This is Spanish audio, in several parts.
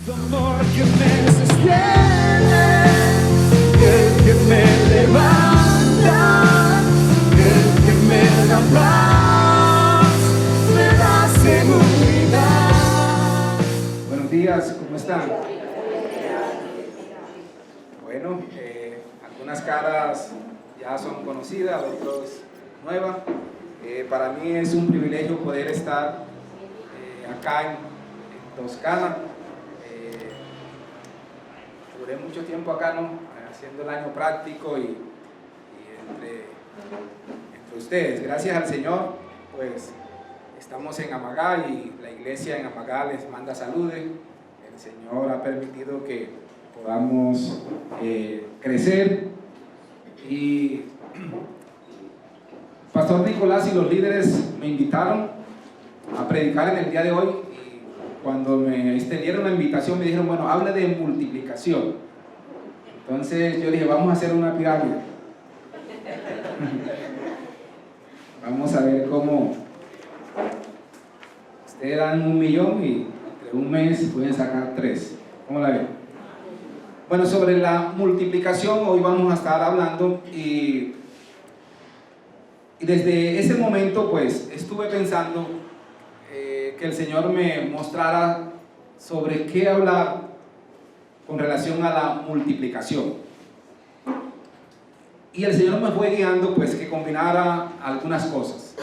Tu amor que me sostiene, que me levanta, que me da paz, me da seguridad. Buenos días, ¿cómo están? Bueno, algunas caras ya son conocidas, otras nuevas. Para mí es un privilegio poder estar acá en Toscana. Duré mucho tiempo acá, ¿no? Haciendo el año práctico y entre ustedes. Gracias al Señor, pues estamos en Amagá y la iglesia en Amagá les manda saludos. El Señor ha permitido que podamos crecer y Pastor Nicolás y los líderes me invitaron a predicar en el día de hoy. Cuando me extendieron la invitación me dijeron, bueno, habla de multiplicación. Entonces yo dije, vamos a hacer una pirámide. Vamos a ver cómo ustedes dan 1 millón y entre un mes pueden sacar 3. ¿Cómo la ven? Bueno, sobre la multiplicación hoy vamos a estar hablando y desde ese momento pues estuve pensando que el Señor me mostrara sobre qué hablar con relación a la multiplicación. Y el Señor me fue guiando pues que combinara algunas cosas.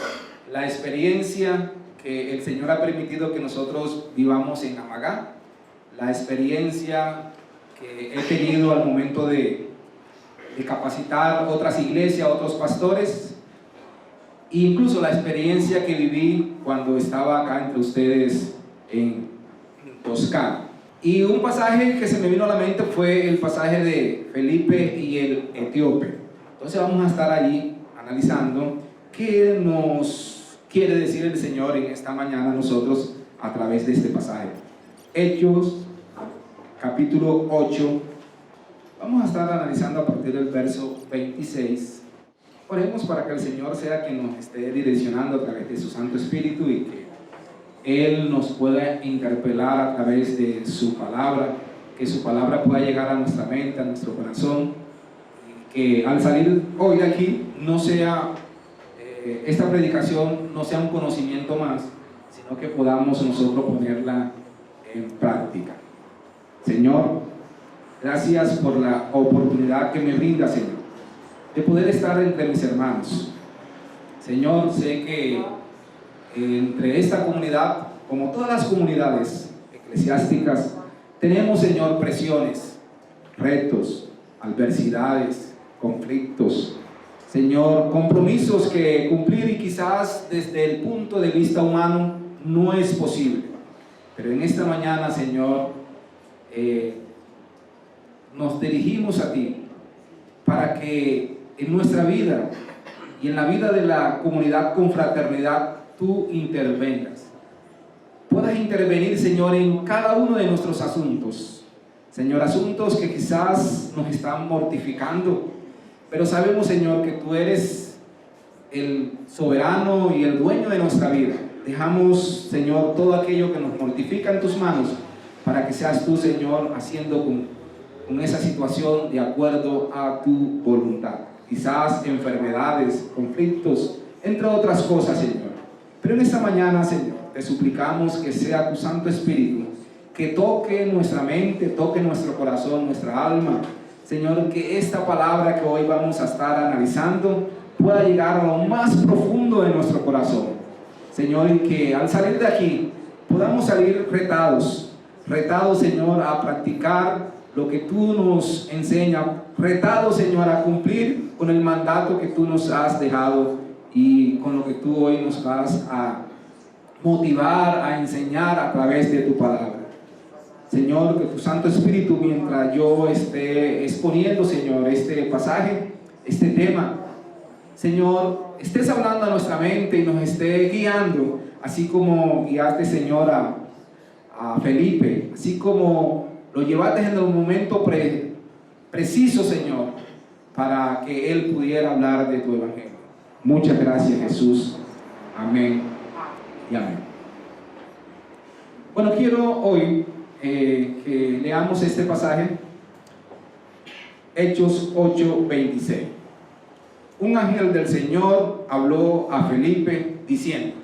La experiencia que el Señor ha permitido que nosotros vivamos en Amagá, la experiencia que he tenido al momento de capacitar otras iglesias, otros pastores, e incluso la experiencia que viví cuando estaba acá entre ustedes en Toscana. Y un pasaje que se me vino a la mente fue el pasaje de Felipe y el etíope. Entonces vamos a estar allí analizando qué nos quiere decir el Señor en esta mañana a nosotros a través de este pasaje. Hechos, capítulo 8. Vamos a estar analizando a partir del verso 26. Oremos para que el Señor sea quien nos esté direccionando a través de su Santo Espíritu y que Él nos pueda interpelar a través de su palabra, que su palabra pueda llegar a nuestra mente, a nuestro corazón, y que al salir hoy de aquí no sea, esta predicación no sea un conocimiento más, sino que podamos nosotros ponerla en práctica. Señor, gracias por la oportunidad que me brinda, Señor, de poder estar entre mis hermanos. Señor, sé que entre esta comunidad, como todas las comunidades eclesiásticas, tenemos, Señor, presiones, retos, adversidades, conflictos, Señor, compromisos que cumplir y quizás desde el punto de vista humano no es posible. Pero en esta mañana, Señor, nos dirigimos a ti para que en nuestra vida y en la vida de la comunidad Confraternidad tú intervengas. Puedas intervenir, Señor, en cada uno de nuestros asuntos. Señor, asuntos que quizás nos están mortificando, pero sabemos, Señor, que tú eres el soberano y el dueño de nuestra vida. Dejamos, Señor, todo aquello que nos mortifica en tus manos para que seas tú, Señor, haciendo con esa situación de acuerdo a tu voluntad. Quizás enfermedades, conflictos, entre otras cosas, Señor. Pero en esta mañana, Señor, te suplicamos que sea tu Santo Espíritu que toque nuestra mente, toque nuestro corazón, nuestra alma. Señor, que esta palabra que hoy vamos a estar analizando pueda llegar a lo más profundo de nuestro corazón. Señor, y que al salir de aquí podamos salir retados, Señor, a practicar lo que tú nos enseñas, retados, Señor, a cumplir con el mandato que tú nos has dejado y con lo que tú hoy nos vas a motivar, a enseñar a través de tu palabra. Señor, que tu Santo Espíritu, mientras yo esté exponiendo, Señor, este pasaje, este tema, Señor, estés hablando a nuestra mente y nos esté guiando, así como guiaste, Señor, a Felipe, así como lo llevaste en el momento preciso, Señor, para que él pudiera hablar de tu evangelio. Muchas gracias, Jesús. Amén y amén. Bueno, quiero hoy que leamos este pasaje, Hechos 8:26. Un ángel del Señor habló a Felipe diciendo: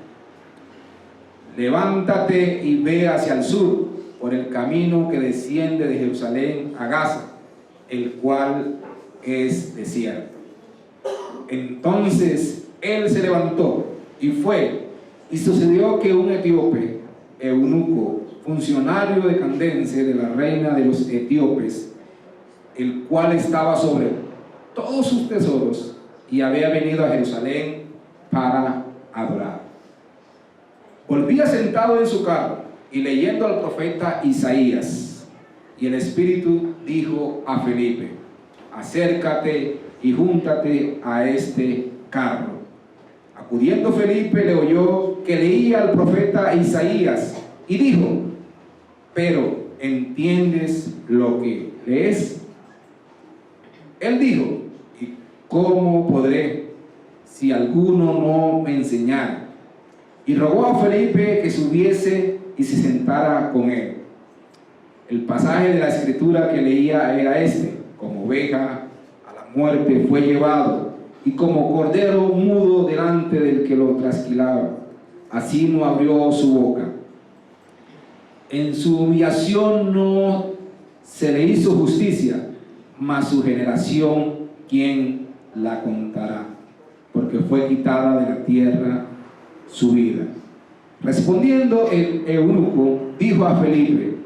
levántate y ve hacia el sur, por el camino que desciende de Jerusalén a Gaza, el cual es desierto. Entonces él se levantó y fue, y sucedió que un etíope, eunuco, funcionario de Candace, de la reina de los etíopes, el cual estaba sobre todos sus tesoros y había venido a Jerusalén para adorar, volvía sentado en su carro y leyendo al profeta Isaías, y el Espíritu dijo a Felipe: acércate y júntate a este carro. Acudiendo Felipe le oyó que leía al profeta Isaías y dijo: pero ¿entiendes lo que lees? Él dijo: ¿y cómo podré si alguno no me enseñara? Y rogó a Felipe que subiese y se sentara con él. El pasaje de la escritura que leía era este: como oveja a la muerte fue llevado, y como cordero mudo delante del que lo trasquilaba, así no abrió su boca. En su humillación no se le hizo justicia, mas su generación, ¿quién la contará? Porque fue quitada de la tierra su vida. Respondiendo el eunuco, dijo a Felipe: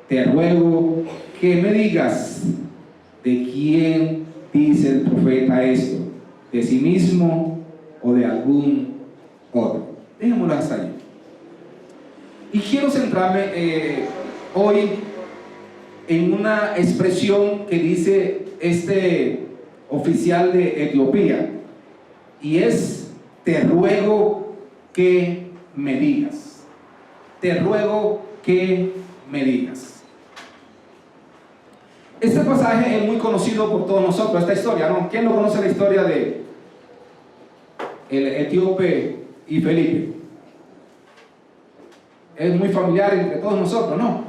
te ruego que me digas, ¿de quién dice el profeta esto? ¿De sí mismo o de algún otro? Dejémoslo hasta ahí. Y quiero centrarme hoy en una expresión que dice este oficial de Etiopía, y es: te ruego que me digas. Te ruego que me digas. Este pasaje es muy conocido por todos nosotros, esta historia, ¿no? ¿Quién no conoce la historia de el etíope y Felipe? Es muy familiar entre todos nosotros, ¿no?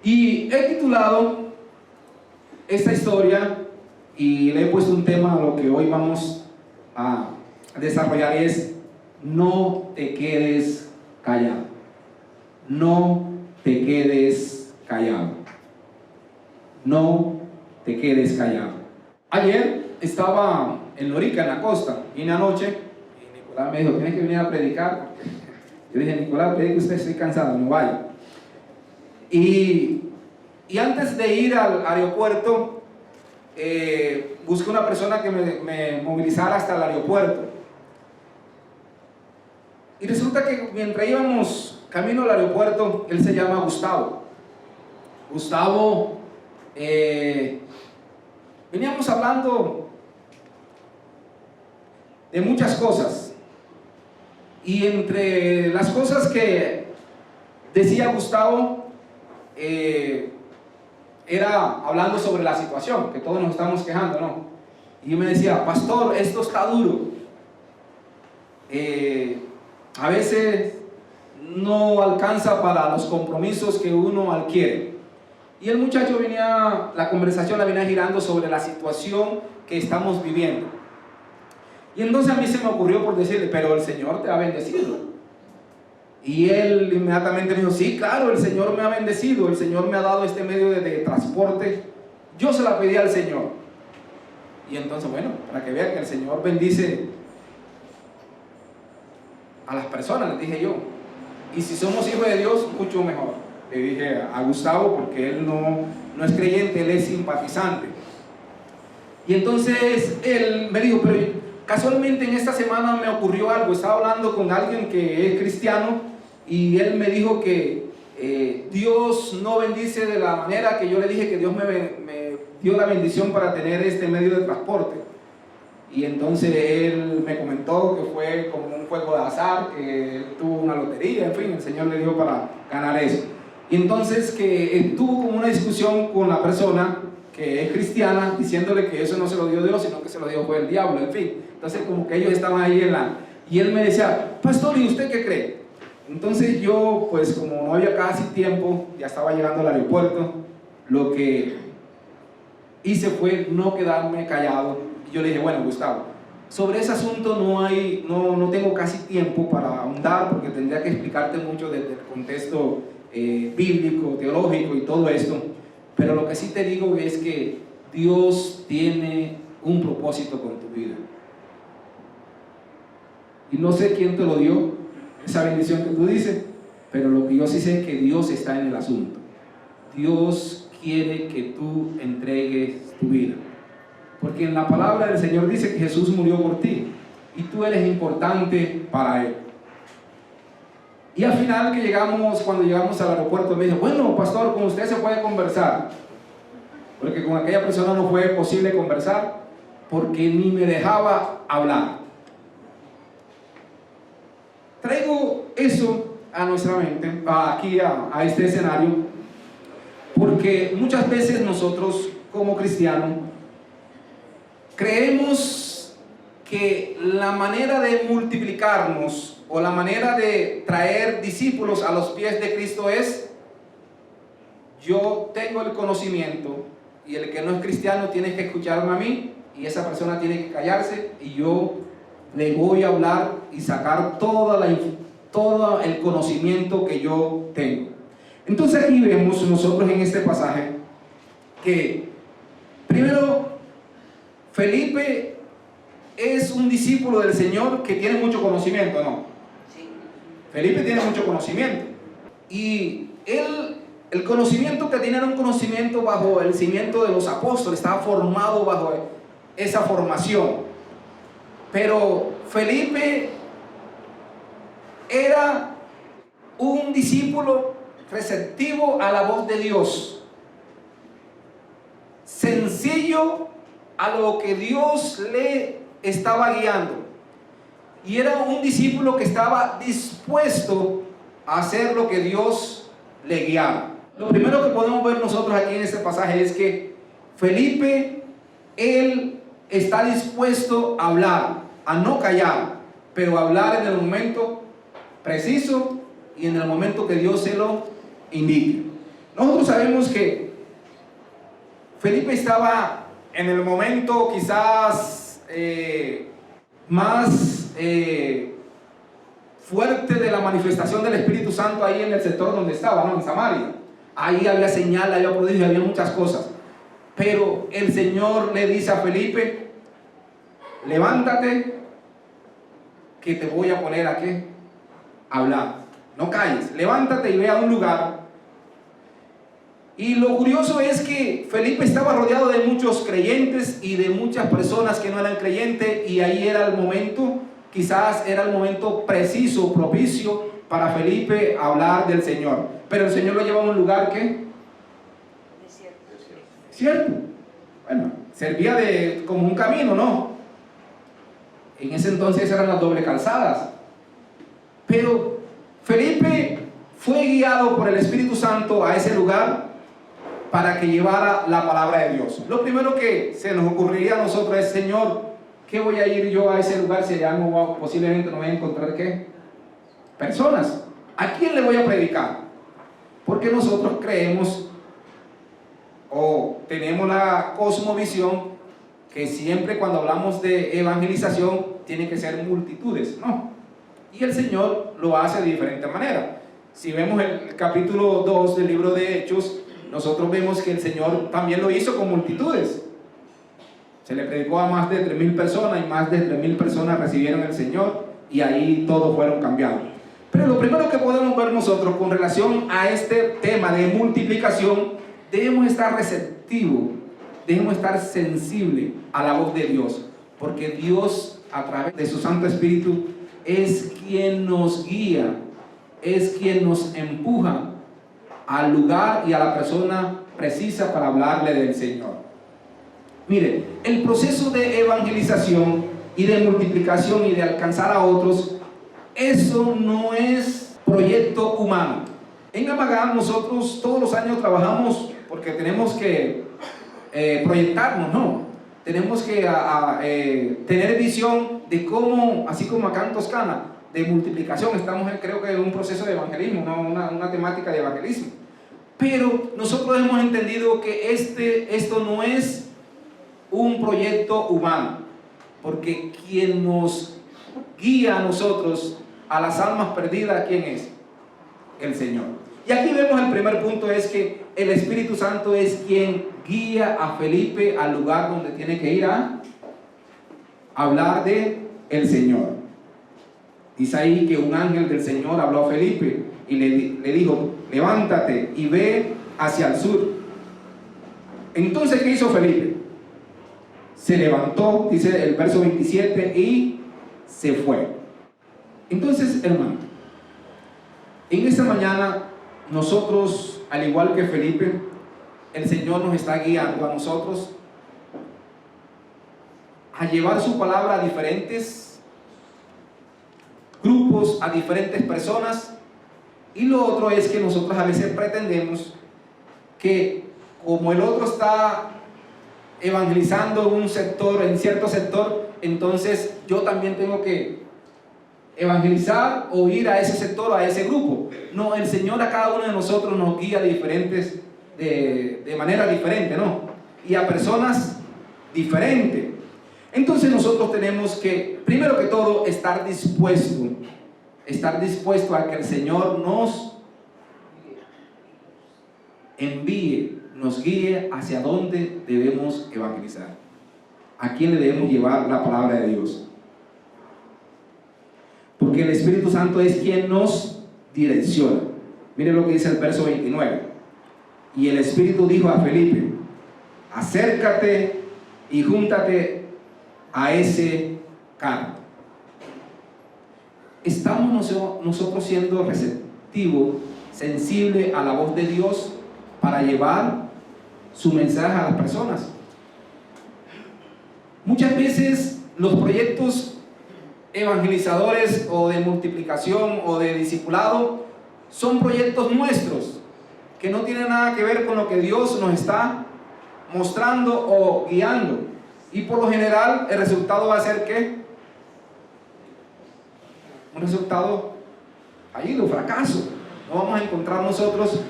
Y he titulado esta historia y le he puesto un tema a lo que hoy vamos a desarrollar, y es: no te quedes callado. No te quedes callado. No te quedes callado. Ayer estaba en Lorica, en la costa, vine anoche y Nicolás me dijo: tienes que venir a predicar. Yo dije: Nicolás, predique usted, estoy cansado, no vaya. Y antes de ir al aeropuerto, busqué una persona que me movilizara hasta el aeropuerto. Y resulta que mientras íbamos camino al aeropuerto, él se llama Gustavo. Gustavo, veníamos hablando de muchas cosas. Y entre las cosas que decía Gustavo, era hablando sobre la situación, que todos nos estamos quejando, ¿no? Y yo me decía: pastor, esto está duro. A veces no alcanza para los compromisos que uno adquiere. Y el muchacho la conversación la venía girando sobre la situación que estamos viviendo. Y entonces a mí se me ocurrió por decirle: pero el Señor te ha bendecido. Y él inmediatamente me dijo: sí, claro, el Señor me ha bendecido, el Señor me ha dado este medio de transporte, yo se la pedí al Señor. Y entonces, bueno, para que vean que el Señor bendice a las personas, les dije yo. Y si somos hijos de Dios, mucho mejor. Le dije a Gustavo, porque él no es creyente, él es simpatizante. Y entonces él me dijo: pero casualmente en esta semana me ocurrió algo. Estaba hablando con alguien que es cristiano y él me dijo que Dios no bendice de la manera que yo le dije que Dios me dio la bendición para tener este medio de transporte. Y entonces él me comentó que fue como un juego de azar, que él tuvo una lotería, en fin, el Señor le dio para ganar eso. Y entonces que tuvo como una discusión con la persona que es cristiana, diciéndole que eso no se lo dio Dios, sino que se lo dio fue el diablo, en fin. Entonces como que ellos estaban ahí y él me decía: pastor, ¿y usted qué cree? Entonces yo, pues como no había casi tiempo, ya estaba llegando al aeropuerto, lo que hice fue no quedarme callado. Y yo le dije, bueno, Gustavo, sobre ese asunto no tengo casi tiempo para ahondar, porque tendría que explicarte mucho desde el contexto bíblico, teológico y todo esto. Pero lo que sí te digo es que Dios tiene un propósito con tu vida. Y no sé quién te lo dio, esa bendición que tú dices, pero lo que yo sí sé es que Dios está en el asunto. Dios quiere que tú entregues tu vida. Porque en la palabra del Señor dice que Jesús murió por ti y tú eres importante para Él. Y al final cuando llegamos al aeropuerto, me dijo, bueno, pastor, con usted se puede conversar. Porque con aquella persona no fue posible conversar porque ni me dejaba hablar. Traigo eso a nuestra mente, aquí a este escenario, porque muchas veces nosotros como cristianos creemos que la manera de multiplicarnos o la manera de traer discípulos a los pies de Cristo es: yo tengo el conocimiento y el que no es cristiano tiene que escucharme a mí y esa persona tiene que callarse y yo le voy a hablar y sacar todo el conocimiento que yo tengo. Entonces aquí vemos nosotros en este pasaje que primero Felipe es un discípulo del Señor que tiene mucho conocimiento, ¿no? Sí. Felipe tiene mucho conocimiento y el conocimiento que tiene era un conocimiento bajo el cimiento de los apóstoles, estaba formado bajo esa formación. Pero Felipe era un discípulo receptivo a la voz de Dios, sencillo a lo que Dios le estaba guiando, y era un discípulo que estaba dispuesto a hacer lo que Dios le guiaba. Lo primero que podemos ver nosotros aquí en este pasaje es que Felipe, él está dispuesto a hablar, a no callar, pero a hablar en el momento preciso y en el momento que Dios se lo indique. Nosotros sabemos que Felipe estaba en el momento quizás más fuerte de la manifestación del Espíritu Santo ahí en el sector donde estaba, ¿no? En Samaria. Ahí había señal, había prodigio, había muchas cosas. Pero el Señor le dice a Felipe: levántate, que te voy a poner a ¿qué? A hablar. No calles, levántate y ve a un lugar. Y lo curioso es que Felipe estaba rodeado de muchos creyentes y de muchas personas que no eran creyentes, y ahí era el momento, quizás era el momento preciso, propicio para Felipe hablar del Señor. Pero el Señor lo lleva a un lugar que ¿cierto? Bueno, servía como un camino, ¿no? En ese entonces eran las doble calzadas. Pero Felipe fue guiado por el Espíritu Santo a ese lugar para que llevara la palabra de Dios. Lo primero que se nos ocurriría a nosotros es: Señor, ¿qué voy a ir yo a ese lugar si allá posiblemente no voy a encontrar qué? Personas. ¿A quién le voy a predicar? Porque nosotros creemos o tenemos la cosmovisión que siempre cuando hablamos de evangelización tiene que ser multitudes, ¿no? Y el Señor lo hace de diferente manera. Si vemos el capítulo 2 del libro de Hechos, nosotros vemos que el Señor también lo hizo con multitudes. Se le predicó a más de 3,000 personas y más de 3,000 personas recibieron el Señor, y ahí todos fueron cambiados. Pero lo primero que podemos ver nosotros con relación a este tema de multiplicación, debemos estar receptivos, debemos estar sensibles a la voz de Dios, porque Dios a través de su Santo Espíritu es quien nos guía, es quien nos empuja al lugar y a la persona precisa para hablarle del Señor. Mire, el proceso de evangelización y de multiplicación y de alcanzar a otros, eso no es proyecto humano. En Amagá nosotros todos los años trabajamos porque tenemos que proyectarnos, ¿no? Tenemos que tener visión de cómo, así como acá en Toscana, de multiplicación, estamos creo que en un proceso de evangelismo, una temática de evangelismo. Pero nosotros hemos entendido que esto no es un proyecto humano, porque quien nos guía a nosotros a las almas perdidas, ¿quién es? El Señor. Y aquí vemos el primer punto, es que el Espíritu Santo es quien guía a Felipe al lugar donde tiene que ir a hablar de el Señor. Dice ahí que un ángel del Señor habló a Felipe y le dijo: levántate y ve hacia el sur. Entonces, ¿qué hizo Felipe? Se levantó, dice el verso 27, y se fue. Entonces, hermano, en esta mañana nosotros, al igual que Felipe, el Señor nos está guiando a nosotros a llevar su palabra a diferentes grupos, a diferentes personas. Y lo otro es que nosotros a veces pretendemos que como el otro está evangelizando en un sector, en cierto sector, entonces yo también tengo que evangelizar o ir a ese sector, a ese grupo. No, el Señor a cada uno de nosotros nos guía de manera diferente, ¿no? Y a personas diferentes. Entonces nosotros tenemos que, primero que todo, estar dispuesto a que el Señor nos envíe, nos guíe hacia dónde debemos evangelizar, a quién le debemos llevar la palabra de Dios. Porque el Espíritu Santo es quien nos direcciona. Mire lo que dice el verso 29. Y el Espíritu dijo a Felipe: acércate y júntate a ese carro. ¿Estamos nosotros siendo receptivos, sensibles a la voz de Dios para llevar su mensaje a las personas? Muchas veces los proyectos evangelizadores o de multiplicación o de discipulado son proyectos nuestros que no tienen nada que ver con lo que Dios nos está mostrando o guiando, y por lo general el resultado va a ser ¿qué? Un resultado fallido, fracaso. No vamos a encontrar nosotros.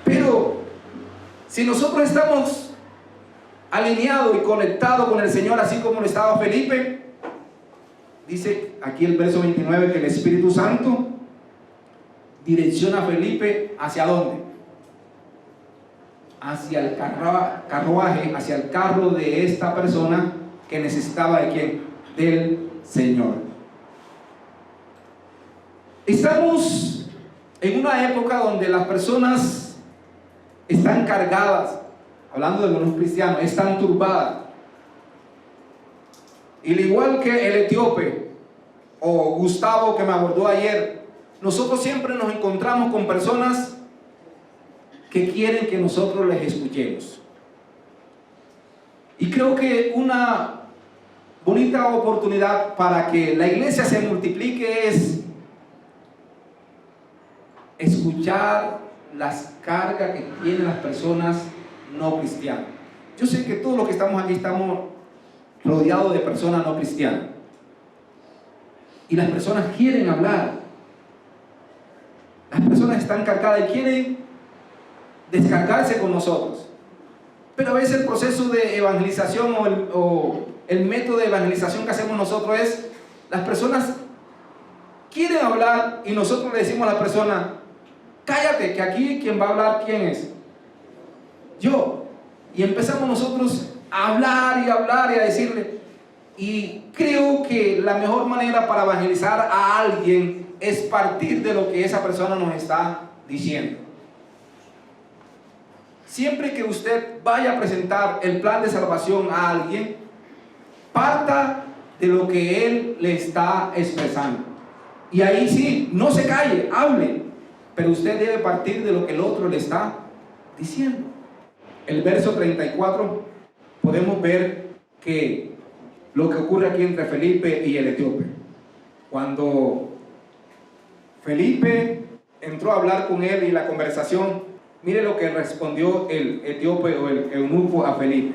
Pero si nosotros estamos alineados y conectados con el Señor, así como lo estaba Felipe, dice aquí el verso 29 que el Espíritu Santo direcciona a Felipe ¿hacia dónde? Hacia el carruaje, hacia el carro de esta persona que necesitaba ¿de quién? Del Señor. Estamos en una época donde las personas están cargadas, hablando de los cristianos, están turbadas. Y al igual que el etíope o Gustavo que me abordó ayer, nosotros siempre nos encontramos con personas que quieren que nosotros les escuchemos. Y creo que una bonita oportunidad para que la iglesia se multiplique es escuchar las cargas que tienen las personas no cristianas. Yo sé que todos los que estamos aquí estamos rodeados de personas no cristianas, y las personas quieren hablar, las personas están cargadas y quieren descargarse con nosotros. Pero a veces el proceso de evangelización o el método de evangelización que hacemos nosotros es, las personas quieren hablar y nosotros le decimos a la persona: cállate, que aquí quien va a hablar, ¿quién es? Yo. Y empezamos nosotros a hablar y a decirle. Y creo que la mejor manera para evangelizar a alguien es partir de lo que esa persona nos está diciendo. Siempre que usted vaya a presentar el plan de salvación a alguien, parta de lo que él le está expresando. Y ahí sí, no se calle, hable, pero usted debe partir de lo que el otro le está diciendo. El verso 34 podemos ver que lo que ocurre aquí entre Felipe y el etíope. Cuando Felipe entró a hablar con él y la conversación, mire lo que respondió el etíope o el eunuco a Felipe.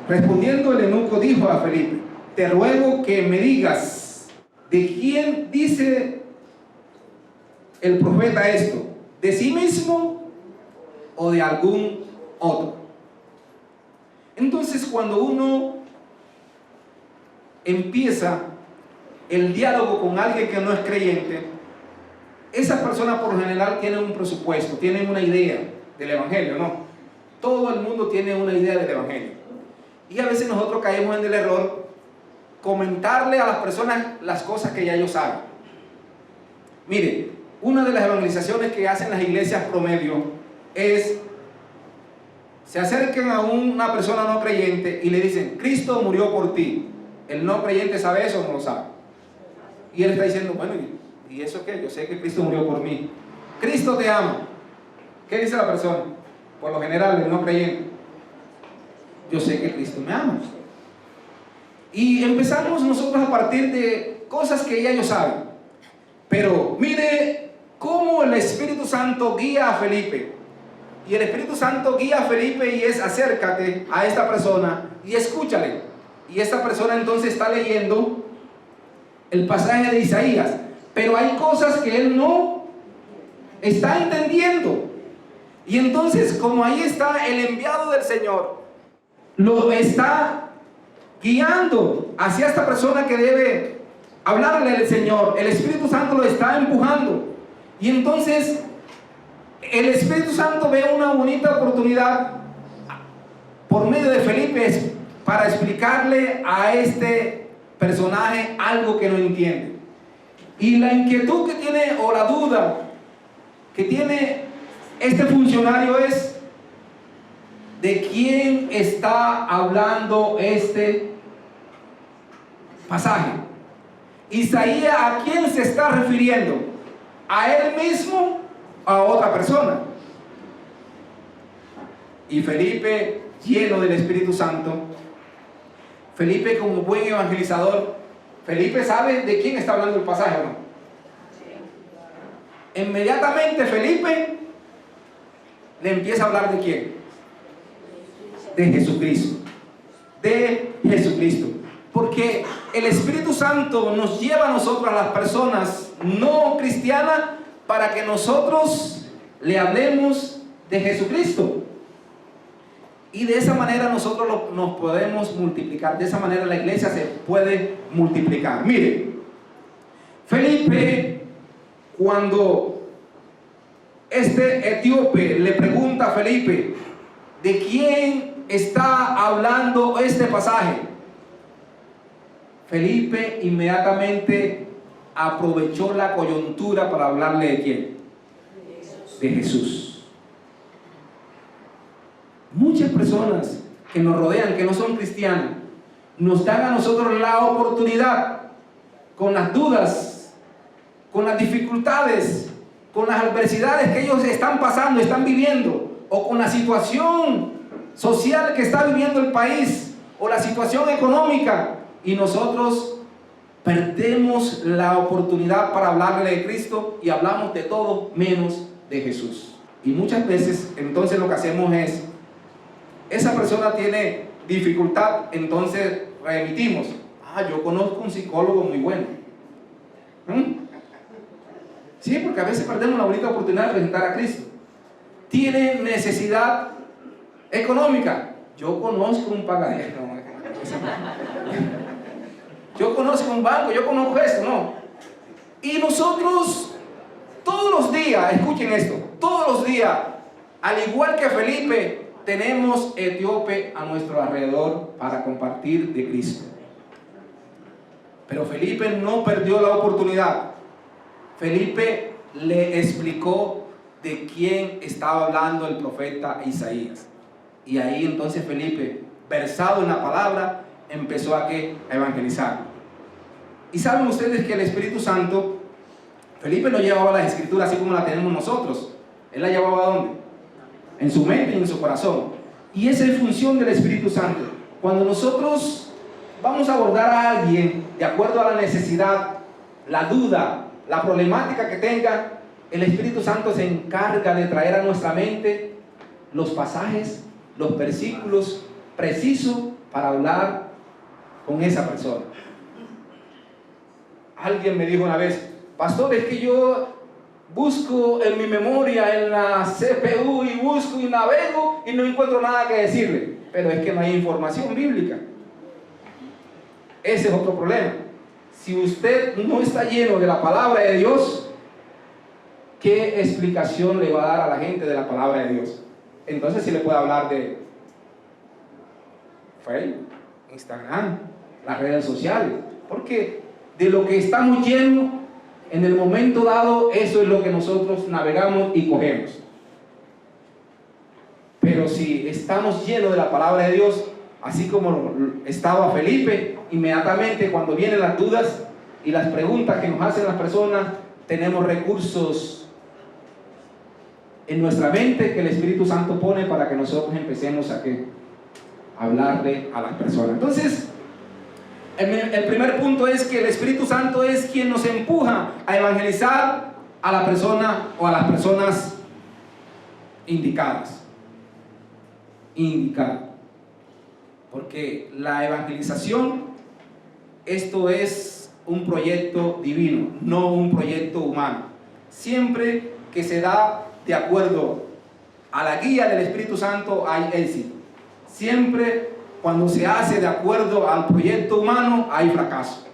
Respondiendo el eunuco dijo a Felipe: te ruego que me digas de quién dice el profeta esto? ¿De sí mismo o de algún otro? Entonces, cuando uno empieza el diálogo con alguien que no es creyente, esa persona por lo general tiene un presupuesto, tiene una idea del evangelio, ¿no? Todo el mundo tiene una idea del evangelio. Y a veces nosotros caemos en el error comentarle a las personas las cosas que ya ellos saben. Mire, una de las evangelizaciones que hacen las iglesias promedio es: se acercan a una persona no creyente y le dicen, Cristo murió por ti. El no creyente sabe eso o no lo sabe. Y él está diciendo, bueno, ¿y eso qué? Yo sé que Cristo murió por mí. Cristo te ama. ¿Qué dice la persona? Por lo general, el no creyente: yo sé que Cristo me ama. Y empezamos nosotros a partir de cosas que ya ellos saben. Pero mire cómo el Espíritu Santo guía a Felipe. Y el Espíritu Santo guía a Felipe y es: acércate a esta persona y escúchale. Y esta persona entonces está leyendo el pasaje de Isaías, pero hay cosas que él no está entendiendo. Y entonces, como ahí está el enviado del Señor, lo está guiando hacia esta persona que debe hablarle al Señor. El Espíritu Santo lo está empujando. Y entonces el Espíritu Santo ve una bonita oportunidad por medio de Felipe para explicarle a este personaje algo que no entiende. Y la inquietud que tiene, o la duda que tiene este funcionario es: ¿de quién está hablando este pasaje? Isaías, ¿a quién se está refiriendo? ¿A él mismo o a otra persona? Y Felipe, lleno del Espíritu Santo, Felipe, como buen evangelizador, Felipe sabe de quién está hablando el pasaje, ¿no? Inmediatamente Felipe le empieza a hablar: ¿de quién? De Jesucristo. De Jesucristo. Porque el Espíritu Santo nos lleva a nosotros, a las personas no cristianas, para que nosotros le hablemos de Jesucristo. Y de esa manera nosotros nos podemos multiplicar. De esa manera la iglesia se puede multiplicar. Mire, Felipe, cuando este etíope le pregunta a Felipe, ¿de quién está hablando este pasaje? Felipe inmediatamente aprovechó la coyuntura para hablarle ¿de quién? De Jesús. Muchas personas que nos rodean, que no son cristianas, nos dan a nosotros la oportunidad, con las dudas, con las dificultades, con las adversidades que ellos están pasando, están viviendo, o con la situación social que está viviendo el país, o la situación económica, y nosotros perdemos la oportunidad para hablarle de Cristo y hablamos de todo menos de Jesús. Y muchas veces entonces lo que hacemos es: esa persona tiene dificultad, entonces remitimos: yo conozco un psicólogo muy bueno. Sí, porque a veces perdemos la bonita oportunidad de presentar a Cristo. Tiene necesidad económica: yo conozco un pagadero. Yo conozco un banco, yo conozco esto, no. Y nosotros todos los días, escuchen esto, todos los días, al igual que Felipe, tenemos etíope a nuestro alrededor para compartir de Cristo. Pero Felipe no perdió la oportunidad. Felipe le explicó de quién estaba hablando el profeta Isaías. Y ahí entonces Felipe, versado en la palabra, empezó a evangelizar. Y saben ustedes que el Espíritu Santo, Felipe no llevaba las escrituras así como la tenemos nosotros. Él la llevaba ¿a dónde? En su mente y en su corazón. Y esa es función del Espíritu Santo. Cuando nosotros vamos a abordar a alguien de acuerdo a la necesidad, la duda, la problemática que tenga, el Espíritu Santo se encarga de traer a nuestra mente los pasajes, los versículos precisos para hablar con esa persona. Alguien me dijo una vez: pastor, es que yo busco en mi memoria, en la CPU, y busco y navego y no encuentro nada que decirle. Pero es que no hay información bíblica. Ese es otro problema. Si usted no está lleno de la palabra de Dios, ¿qué explicación le va a dar a la gente de la palabra de Dios? Entonces sí le puede hablar de Facebook, Instagram, las redes sociales, porque de lo que estamos llenos en el momento dado, eso es lo que nosotros navegamos y cogemos. Pero si estamos llenos de la palabra de Dios, así como estaba Felipe, inmediatamente cuando vienen las dudas y las preguntas que nos hacen las personas, tenemos recursos en nuestra mente que el Espíritu Santo pone para que nosotros empecemos a hablarle a las personas. Entonces, el primer punto es que el Espíritu Santo es quien nos empuja a evangelizar a la persona o a las personas indicadas. Porque la evangelización, esto es un proyecto divino, no un proyecto humano. Siempre que se da de acuerdo a la guía del Espíritu Santo hay éxito. Siempre cuando se hace de acuerdo al proyecto humano hay fracaso.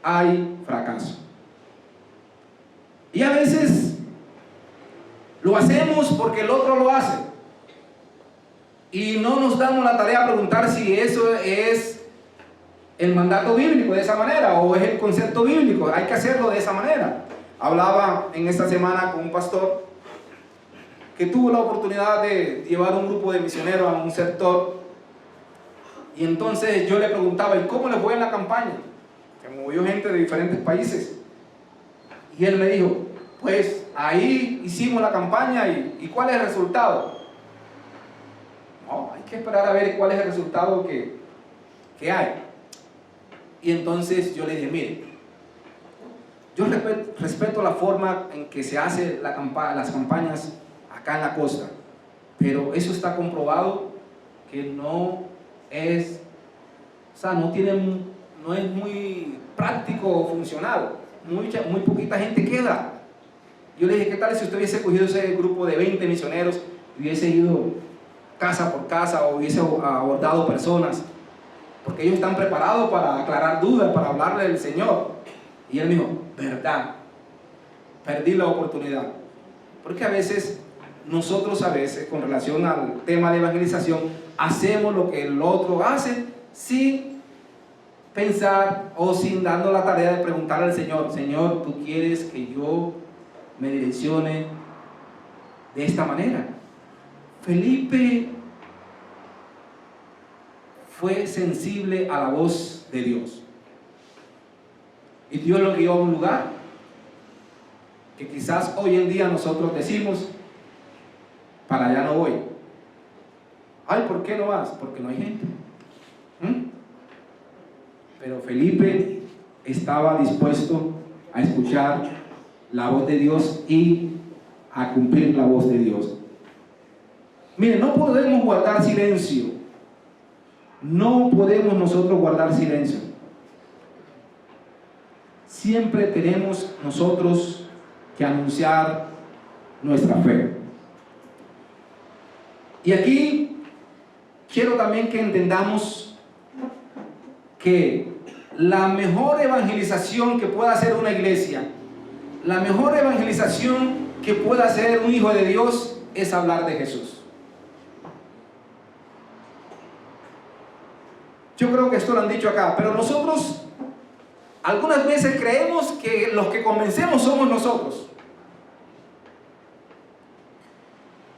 Hay fracaso. Y a veces lo hacemos porque el otro lo hace. Y no nos damos la tarea de preguntar si eso es el mandato bíblico de esa manera o es el concepto bíblico. Hay que hacerlo de esa manera. Hablaba en esta semana con un pastor que tuvo la oportunidad de llevar un grupo de misioneros a un sector, y entonces yo le preguntaba, ¿y cómo le fue en la campaña? Que movió gente de diferentes países, y él me dijo, pues ahí hicimos la campaña y ¿cuál es el resultado? No, hay que esperar a ver cuál es el resultado que hay. Y entonces yo le dije, mire, yo respeto la forma en que se hace las campañas acá en la costa, pero eso está comprobado que no es, no es muy práctico o funcional. Muy poquita gente queda. Yo le dije, ¿qué tal si usted hubiese cogido ese grupo de 20 misioneros y hubiese ido casa por casa o hubiese abordado personas? Porque ellos están preparados para aclarar dudas, para hablarle del Señor. Y él me dijo, verdad, perdí la oportunidad. Porque a veces nosotros con relación al tema de evangelización, hacemos lo que el otro hace sin pensar o sin dando la tarea de preguntar al Señor, Señor, ¿tú quieres que yo me direccione de esta manera? Felipe fue sensible a la voz de Dios, y Dios lo guió a un lugar que quizás hoy en día nosotros decimos, para allá no voy. Ay, ¿por qué no vas? Porque no hay gente. Pero Felipe estaba dispuesto a escuchar la voz de Dios y a cumplir la voz de Dios. Miren, no podemos guardar silencio. No podemos nosotros guardar silencio. Siempre tenemos nosotros que anunciar nuestra fe. Y aquí quiero también que entendamos que la mejor evangelización que pueda hacer una iglesia, la mejor evangelización que pueda hacer un hijo de Dios es hablar de Jesús. Yo creo que esto lo han dicho acá, pero nosotros algunas veces creemos que los que convencemos somos nosotros.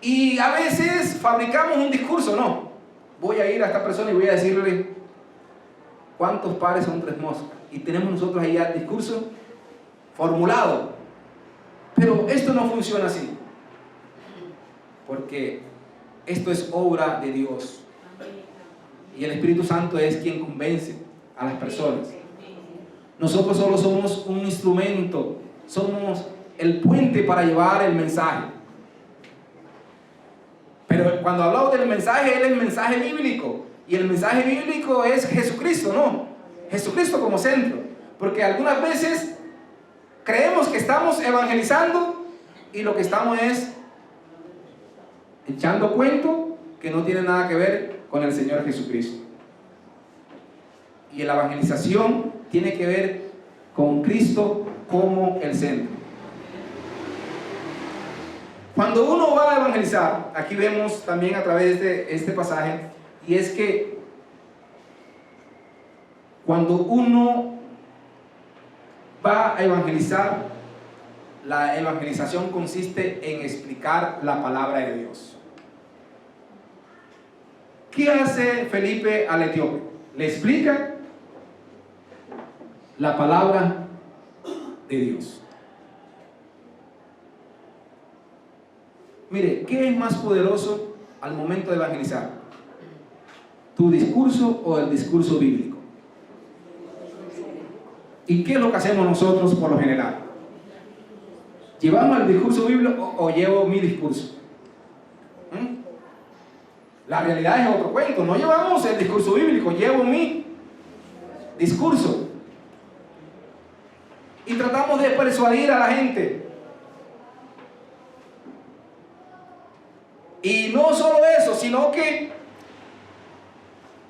Y a veces fabricamos un discurso, no. Voy a ir a esta persona y voy a decirle cuántos pares son 3 moscas. Y tenemos nosotros ahí el discurso formulado. Pero esto no funciona así. Porque esto es obra de Dios. Y el Espíritu Santo es quien convence a las personas. Nosotros solo somos un instrumento. Somos el puente para llevar el mensaje. Pero cuando hablamos del mensaje, es el mensaje bíblico. Y el mensaje bíblico es Jesucristo, ¿no? Jesucristo como centro. Porque algunas veces creemos que estamos evangelizando y lo que estamos es echando cuento que no tiene nada que ver con el Señor Jesucristo. Y la evangelización tiene que ver con Cristo como el centro. Cuando uno va a evangelizar, aquí vemos también a través de este pasaje, y es que cuando uno va a evangelizar, la evangelización consiste en explicar la palabra de Dios. ¿Qué hace Felipe al etíope? Le explica la palabra de Dios. Mire, ¿qué es más poderoso al momento de evangelizar? ¿Tu discurso o el discurso bíblico? ¿Y qué es lo que hacemos nosotros por lo general? ¿Llevamos el discurso bíblico o llevo mi discurso? La realidad es otro cuento. No llevamos el discurso bíblico, llevo mi discurso. Y tratamos de persuadir a la gente. Y no solo eso, sino que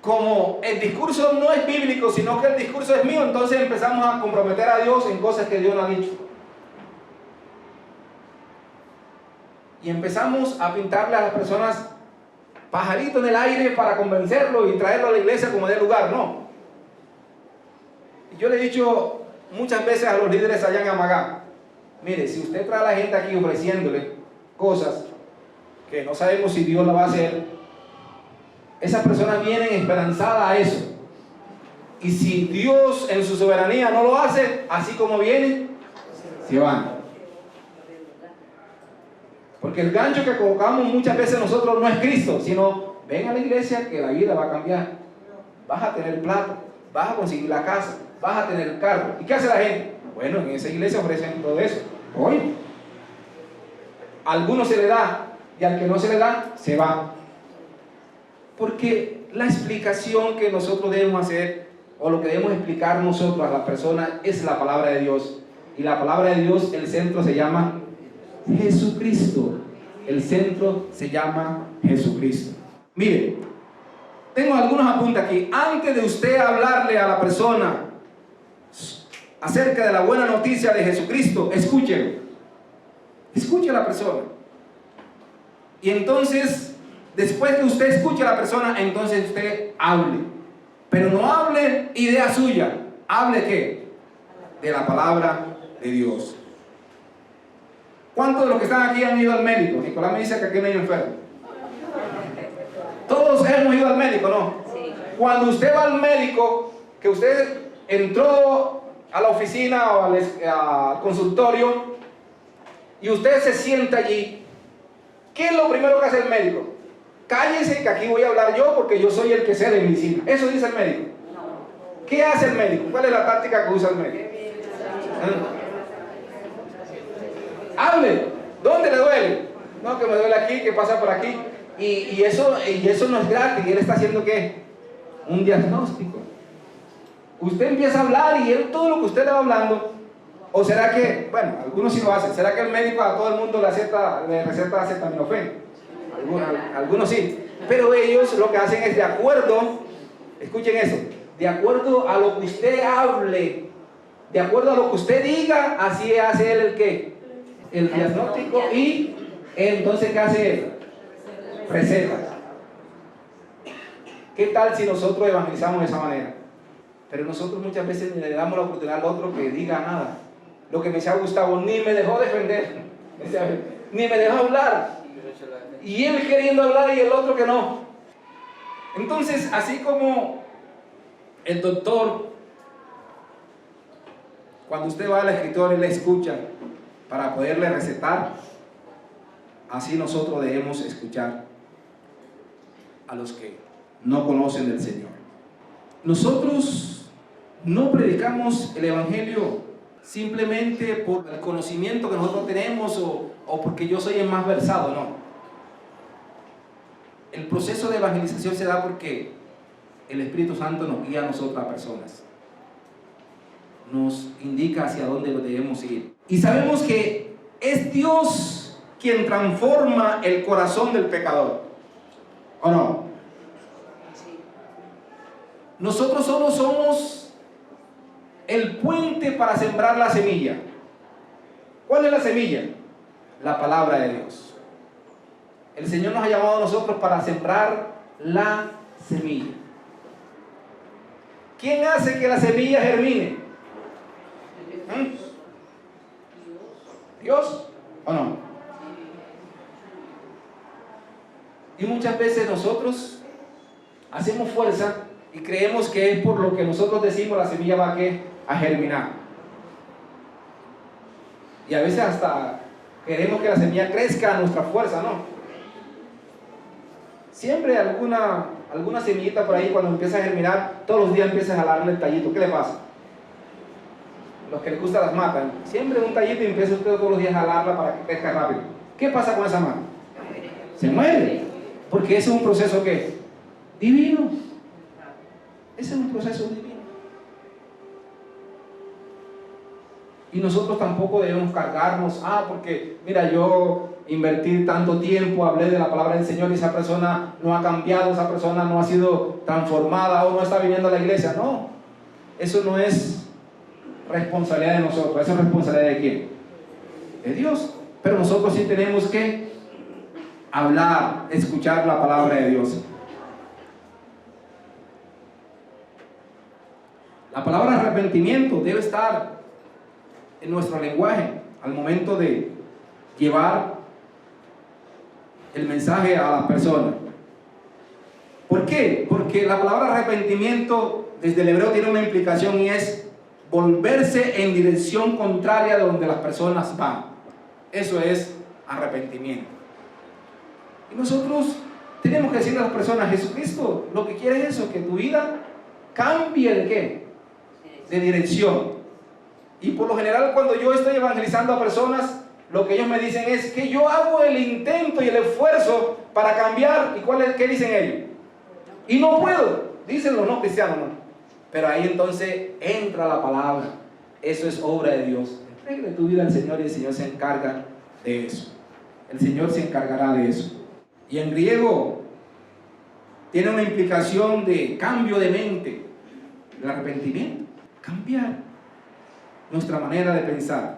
como el discurso no es bíblico, sino que el discurso es mío, entonces empezamos a comprometer a Dios en cosas que Dios no ha dicho. Y empezamos a pintarle a las personas pajaritos en el aire para convencerlo y traerlo a la iglesia como de lugar. No. Yo le he dicho muchas veces a los líderes allá en Amagá, mire, si usted trae a la gente aquí ofreciéndole cosas que no sabemos si Dios la va a hacer, esas personas vienen esperanzadas a eso. Y si Dios en su soberanía no lo hace, así como vienen, se van. Porque el gancho que colocamos muchas veces nosotros no es Cristo, sino ven a la iglesia que la vida va a cambiar. Vas a tener plata, vas a conseguir la casa, vas a tener el carro. ¿Y qué hace la gente? Bueno, en esa iglesia ofrecen todo eso. Hoy, a algunos se le da y al que no se le da, se va. Porque la explicación que nosotros debemos hacer, o lo que debemos explicar nosotros a la persona, es la palabra de Dios. Y la palabra de Dios, el centro se llama Jesucristo. El centro se llama Jesucristo. Mire, tengo algunos apuntes aquí. Antes de usted hablarle a la persona acerca de la buena noticia de Jesucristo, escúchelo. Escuche a la persona. Y entonces, después que usted escuche a la persona, entonces usted hable. Pero no hable idea suya. ¿Hable qué? De la palabra de Dios. ¿Cuántos de los que están aquí han ido al médico? Nicolás me dice que aquí no hay enfermo. Todos hemos ido al médico, ¿no? Sí. Cuando usted va al médico, que usted entró a la oficina o al consultorio y usted se sienta allí, ¿qué es lo primero que hace el médico? Cállese que aquí voy a hablar yo porque yo soy el que sé de medicina. Eso dice el médico. ¿Qué hace el médico? ¿Cuál es la táctica que usa el médico? Hable. ¿Dónde le duele? No, que me duele aquí, que pasa por aquí. Y eso no es gratis. Y él está haciendo ¿qué? Un diagnóstico. Usted empieza a hablar y él todo lo que usted le va hablando. ¿O será que, bueno, algunos sí lo hacen, será que el médico a todo el mundo le receta acetaminofén? Algunos sí. Pero ellos lo que hacen es de acuerdo, escuchen eso, de acuerdo a lo que usted hable, de acuerdo a lo que usted diga, así hace él el ¿qué? El diagnóstico. Y entonces ¿qué hace él? Recetas. ¿Qué tal si nosotros evangelizamos de esa manera? Pero nosotros muchas veces ni le damos la oportunidad al otro que diga nada. Lo que me decía Gustavo, ni me dejó defender, ni me dejó hablar. Y él queriendo hablar y el otro que no. Entonces, así como el doctor, cuando usted va al escritor y le escucha para poderle recetar, así nosotros debemos escuchar a los que no conocen del Señor. Nosotros no predicamos el Evangelio simplemente por el conocimiento que nosotros tenemos o porque yo soy el más versado, no. El proceso de evangelización se da porque el Espíritu Santo nos guía a nosotras personas. nos indica hacia dónde debemos ir. Y sabemos que es Dios quien transforma el corazón del pecador, ¿o no? Nosotros solo somos el puente para sembrar la semilla. ¿Cuál es la semilla? La palabra de Dios. El Señor nos ha llamado a nosotros para sembrar la semilla. ¿Quién hace que la semilla germine? ¿Dios o no? Y muchas veces nosotros hacemos fuerza y creemos que es por lo que nosotros decimos la semilla va a germinar. Y a veces hasta queremos que la semilla crezca a nuestra fuerza, ¿no? Siempre alguna semillita por ahí cuando empieza a germinar, todos los días empieza a jalarle el tallito. ¿Qué le pasa? Los que les gustan las matas, siempre un tallito y empieza usted todos los días a jalarla para que crezca rápido. ¿Qué pasa con esa mata? Se muere. Porque ese es un proceso que divino. Ese es un proceso divino. Y nosotros tampoco debemos cargarnos, porque mira, yo invertí tanto tiempo, hablé de la palabra del Señor y esa persona no ha cambiado, esa persona no ha sido transformada o no está viniendo a la iglesia. No, eso no es responsabilidad de nosotros, eso es responsabilidad de quién, de Dios. Pero nosotros sí tenemos que hablar, escuchar la palabra de Dios. La palabra arrepentimiento debe estar en nuestro lenguaje al momento de llevar el mensaje a las personas. ¿Por qué? Porque la palabra arrepentimiento desde el hebreo tiene una implicación y es volverse en dirección contraria de donde las personas van. Eso es arrepentimiento. Y nosotros tenemos que decirle a las personas: Jesucristo lo que quiere es eso, que tu vida cambie ¿de qué? De dirección. Y por lo general cuando yo estoy evangelizando a personas, lo que ellos me dicen es que yo hago el intento y el esfuerzo para cambiar. ¿Y qué dicen ellos? Y no puedo. Dicen los no cristianos, no. Pero ahí entonces entra la palabra. Eso es obra de Dios. Entregue tu vida al Señor y el Señor se encarga de eso. El Señor se encargará de eso. Y en griego tiene una implicación de cambio de mente, el arrepentimiento, cambiar nuestra manera de pensar.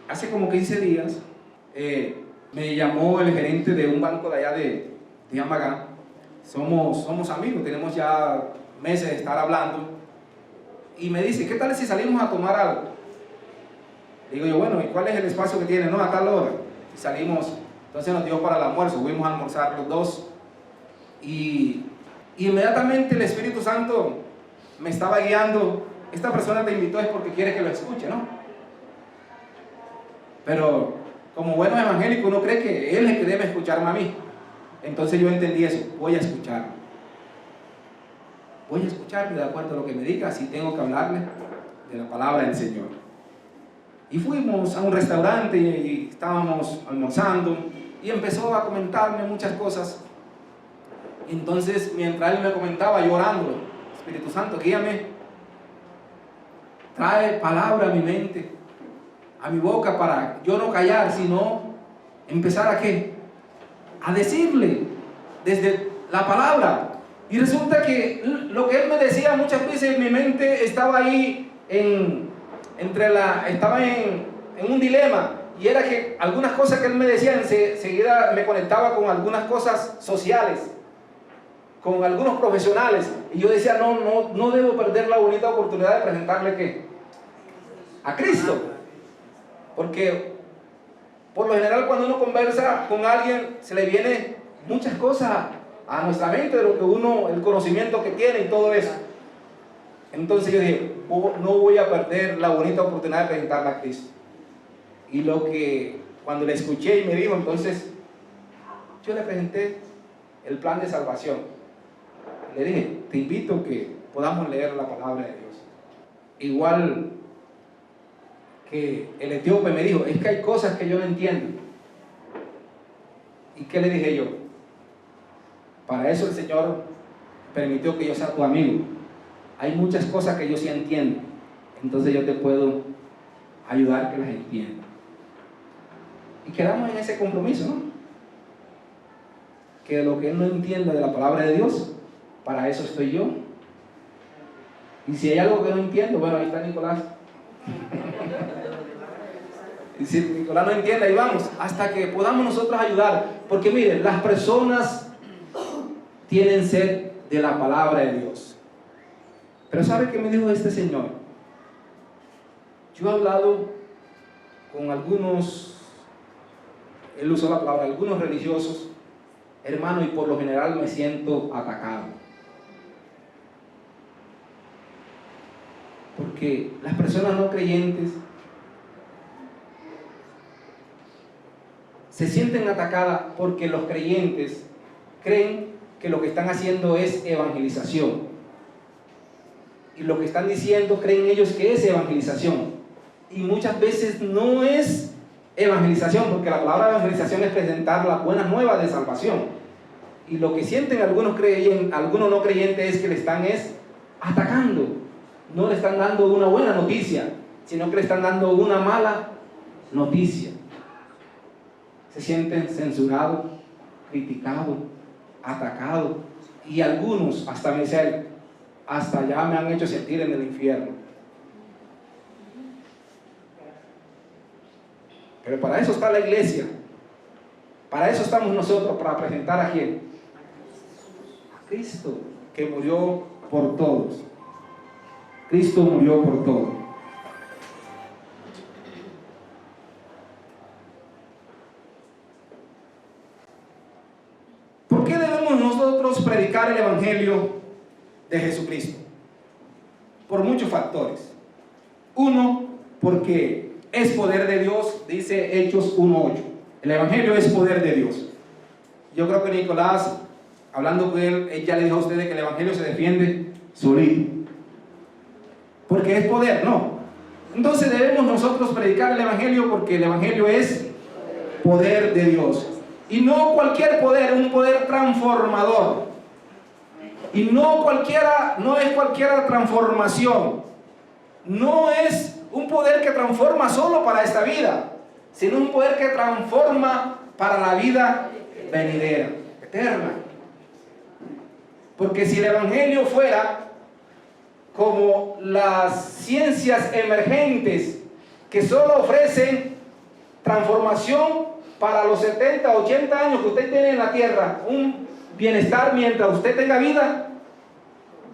Hace como 15 días me llamó el gerente de un banco de allá de Amagá. Somos amigos, tenemos ya meses de estar hablando. Y me dice: ¿qué tal si salimos a tomar algo? Digo yo: bueno, ¿y cuál es el espacio que tiene? No, a tal hora. Y salimos, entonces nos dio para el almuerzo, fuimos a almorzar los dos. Y inmediatamente el Espíritu Santo me estaba guiando. Esta persona te invitó es porque quiere que lo escuche, ¿no? Pero como bueno evangélico uno cree que él es el que debe escucharme a mí. Entonces yo entendí eso: voy a escucharlo. Voy a escucharle de acuerdo a lo que me diga, si tengo que hablarle de la palabra del Señor. Y fuimos a un restaurante y estábamos almorzando y empezó a comentarme muchas cosas. Y entonces mientras él me comentaba, yo orando: Espíritu Santo, guíame, trae palabra a mi mente, a mi boca, para yo no callar, sino empezar a ¿qué? A decirle desde la palabra. Y resulta que lo que él me decía muchas veces en mi mente estaba ahí estaba en un dilema. Y era que algunas cosas que él me decía enseguida me conectaba con algunas cosas sociales, con algunos profesionales. Y yo decía: no debo perder la bonita oportunidad de presentarle ¿qué? A Cristo. Porque por lo general cuando uno conversa con alguien se le vienen muchas cosas a nuestra mente de lo que el conocimiento que tiene y todo eso. Entonces yo dije: no voy a perder la bonita oportunidad de presentarle a Cristo. Y cuando le escuché y me dijo, entonces yo le presenté el plan de salvación. Le dije: te invito a que podamos leer la palabra de Dios. Igual que el etíope me dijo: es que hay cosas que yo no entiendo. ¿Y qué le dije yo? Para eso el Señor permitió que yo sea tu amigo. Hay muchas cosas que yo sí entiendo. entonces yo te puedo ayudar a que las entiendas. Y quedamos en ese compromiso, ¿no? Que lo que él no entienda de la palabra de Dios, para eso estoy yo. Y si hay algo que no entiendo, bueno, ahí está Nicolás. Y si Nicolás no entiende, ahí vamos, hasta que podamos nosotros ayudar. Porque miren, las personas tienen sed de la palabra de Dios. Pero ¿sabe qué me dijo este señor? Yo he hablado con algunos, él usó la palabra, algunos religiosos, hermano, y por lo general me siento atacado. Porque las personas no creyentes se sienten atacadas porque los creyentes creen que lo que están haciendo es evangelización. Y lo que están diciendo creen ellos que es evangelización. Y muchas veces no es evangelización, porque la palabra evangelización es presentar las buenas nuevas de salvación. Y lo que sienten algunos no creyentes es que le están atacando. No le están dando una buena noticia, sino que le están dando una mala noticia. Se sienten censurados, criticados, atacados, y algunos hasta me dicen, hasta ya me han hecho sentir en el infierno. Pero para eso está la iglesia, para eso estamos nosotros, para presentar a quién, a Cristo, que murió por todos. Cristo murió por todos. ¿Por qué debemos nosotros predicar el evangelio de Jesucristo? Por muchos factores. Uno, porque es poder de Dios, dice Hechos 1:8. El evangelio es poder de Dios. Yo creo que Nicolás, hablando con él ya le dijo a ustedes que el evangelio se defiende solito. Porque es poder, no. Entonces debemos nosotros predicar el evangelio porque el evangelio es poder de Dios. Y no cualquier poder, un poder transformador. Y no es cualquier transformación. No es un poder que transforma solo para esta vida, sino un poder que transforma para la vida venidera, eterna. Porque si el evangelio fuera como las ciencias emergentes que solo ofrecen transformación para los 70, 80 años que usted tiene en la tierra, un bienestar mientras usted tenga vida,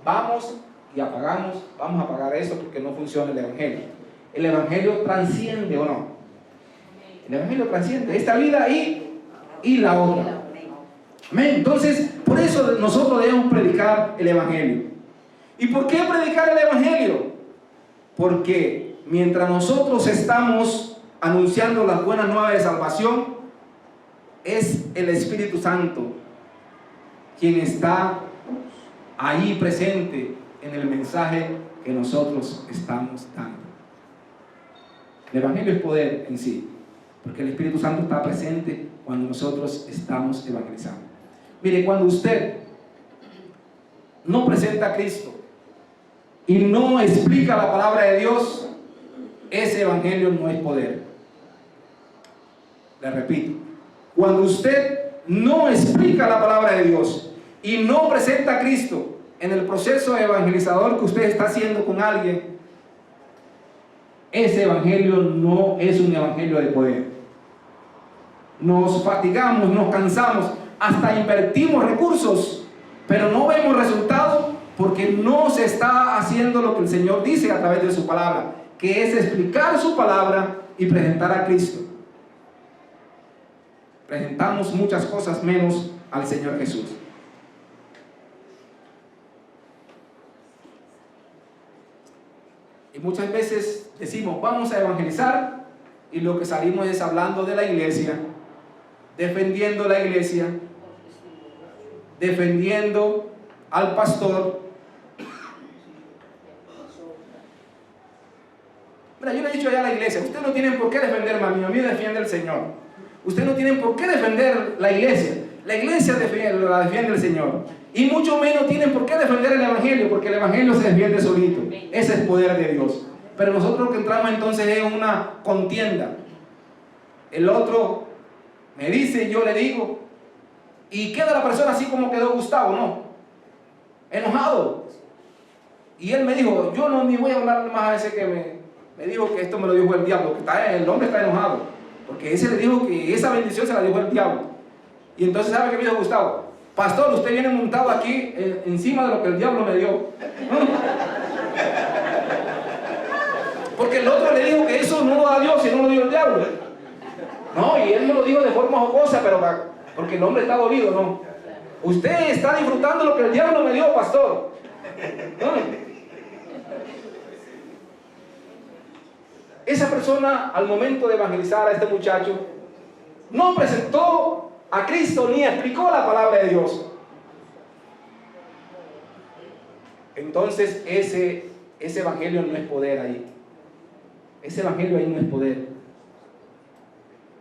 vamos a pagar eso porque no funciona el evangelio. El evangelio trasciende, ¿o no? El evangelio trasciende esta vida y la otra. Amén. Entonces, por eso nosotros debemos predicar el evangelio. ¿Y por qué predicar el evangelio? Porque mientras nosotros estamos anunciando las buenas nuevas de salvación, es el Espíritu Santo quien está ahí presente en el mensaje que nosotros estamos dando. El evangelio es poder en sí, porque el Espíritu Santo está presente cuando nosotros estamos evangelizando. Mire, cuando usted no presenta a Cristo y no explica la palabra de Dios, ese evangelio no es poder. Le repito, cuando usted no explica la palabra de Dios y no presenta a Cristo en el proceso evangelizador que usted está haciendo con alguien, ese evangelio no es un evangelio de poder. Nos fatigamos, nos cansamos, hasta invertimos recursos, pero no vemos resultados porque no se está haciendo lo que el Señor dice a través de su palabra, que es explicar su palabra y presentar a Cristo. Presentamos muchas cosas menos al Señor Jesús. Y muchas veces decimos, vamos a evangelizar, y lo que salimos es hablando de la iglesia, defendiendo la iglesia, defendiendo al pastor. Mira, yo le he dicho allá a la iglesia, ustedes no tienen por qué defenderme a mí defiende el Señor. Ustedes no tienen por qué defender la iglesia la la defiende el Señor. Y mucho menos tienen por qué defender el evangelio, porque el evangelio se defiende solito. Ese es el poder de Dios. Pero nosotros lo que entramos entonces es una contienda. El otro me dice, yo le digo, y queda la persona así como quedó Gustavo, ¿no? Enojado. Y él me dijo, yo no ni voy a hablar más a ese que me dijo que esto me lo dijo el diablo, que el hombre está enojado, porque ese le dijo que esa bendición se la dijo el diablo. Y entonces, ¿sabe qué me dijo Gustavo? Pastor, usted viene montado aquí encima de lo que el diablo me dio. Porque el otro le dijo que eso no lo da Dios, sino lo dio el diablo. No, y él me lo dijo de forma jocosa, pero porque el hombre está dolido, ¿no? Usted está disfrutando lo que el diablo me dio, pastor. ¿No? Esa persona, al momento de evangelizar a este muchacho, no presentó a Cristo ni explicó la palabra de Dios. Entonces ese evangelio no es poder ahí. Ese evangelio ahí no es poder.